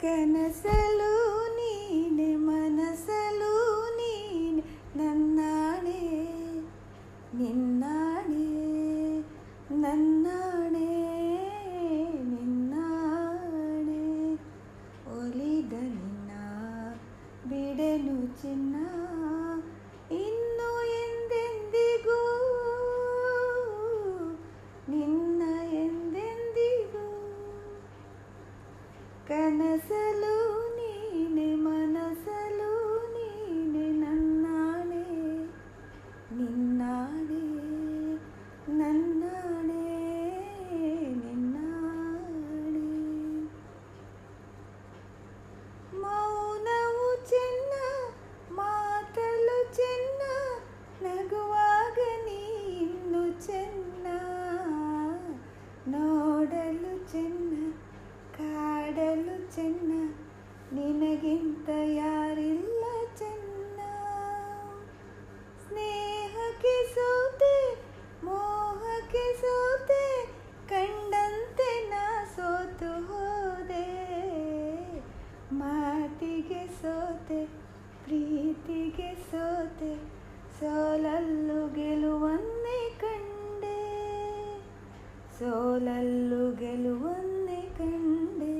ಕನಸಲು ನೀನೆ ಮನಸಲು ನೀನೆ ನನ್ನಾಣೆ ನಿನ್ನಾಣೆ ನನ್ನಾಣೆ ನಿನ್ನಾಣೆ ಒಲಿದ ನಿನ್ನ ಬಿಡೆನು ಚಿನ್ನ ಇನ್ನು ಎಂದೆಂದಿಗೂ ನಿನ್ನ ಎಂದೆಂದಿಗೂ ಕನಸಲು ನೀನೆ ಮನಸಲು ನೀನೆ ನನ್ನಾಣೆ ನಿನ್ನಾಣೆ ನನ್ನಾಣೆ ನಿನ್ನಾಣೆ ಮೌನವು ಚೆನ್ನ ಮಾತಲು ಚೆನ್ನ ನಗುವಾಗ ನೀನು ಚೆನ್ನ ನೋಡಲು ಚೆನ್ನ ಕಾಡಲು ಚೆನ್ನ ನಿನಗಿಂತ ಯಾರಿಲ್ಲ ಚೆನ್ನ ಸ್ನೇಹಕ್ಕೆ ಸೋತೆ ಮೋಹಕ್ಕೆ ಸೋತೆ ಕಂಡಂತೆ ನಾ ಸೋತು ಹೋದೆ ಮಾತಿಗೆ ಸೋತೆ ಪ್ರೀತಿಗೆ ಸೋತೆ ಸೋಲಲ್ಲೂ ಗೆಲುವನ್ನೇ ಕಂಡೆ ಸೋಲಲ್ಲೂ ಗೆಲುವನ್ನೇ ಕಂಡೆ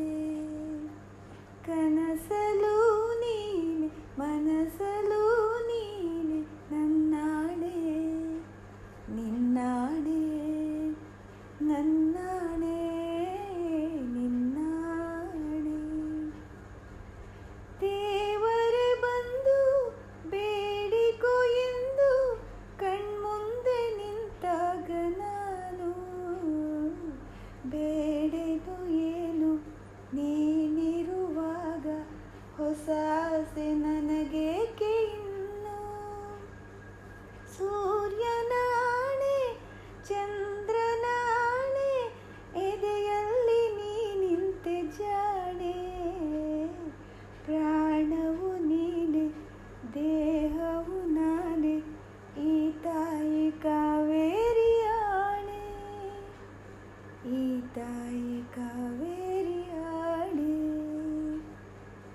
ಕನಸಲು ನೀನೆ ಮನಸಲು ನೀನೆ ನನ್ನಾಣೆ ನಿನ್ನಾಣೆ ನನ್ನಾಣೆ ನಿನ್ನಾಣೆ ದೇವರೇ ಬಂದು ಬೇಡಿಕೋ ಎಂದು ಕಣ್ಮುಂದೆ ನಿಂತಾಗ ನಾನು ಬೇಡೆದು ಏನು ನೀನಿರುವಾಗ ಹೊಸ ಆಸೆ ನನಗೇಕೆ ಇನ್ನು ಸೂರ್ಯನಾಣೆ ಚಂದ್ರನಾಣೆ ಎದೆಯಲ್ಲಿ ನೀ ನಿಂತೆ ಜಾಣೆ ಪ್ರಾಣವು ನೀನೆ ದೇಹವು ನಾನೇ ಈ ತಾಯಿ ಕಾವೇರಿ ಆಣೆ ಈ ತಾಯಿ ಕಾವೇರಿ ಆಣೆ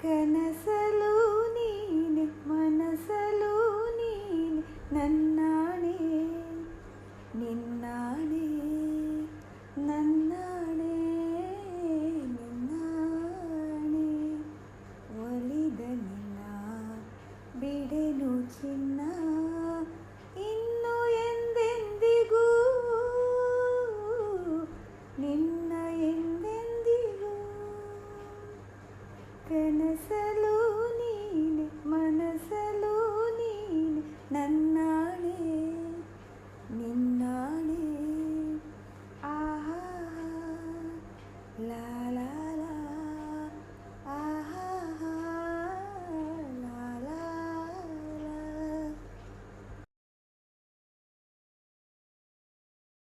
ಕನಸಲು ನೀನೆ ಮನಸಲು ನೀನೆ ನನ್ನಾಣೆ ನಿನ್ನಾಣೆ ನನ್ನಾಣೆ ನಿನ್ನಾಣೆ ಒಲಿದ ನಿನ್ನ ಬಿಡೆನು ಚಿನ್ನ ಇನ್ನು ಎಂದೆಂದಿಗೂ ನಿನ್ನ ಎಂದೆಂದಿಗೂ ಕನಸಲು ನೀನೆ ಮನಸಲು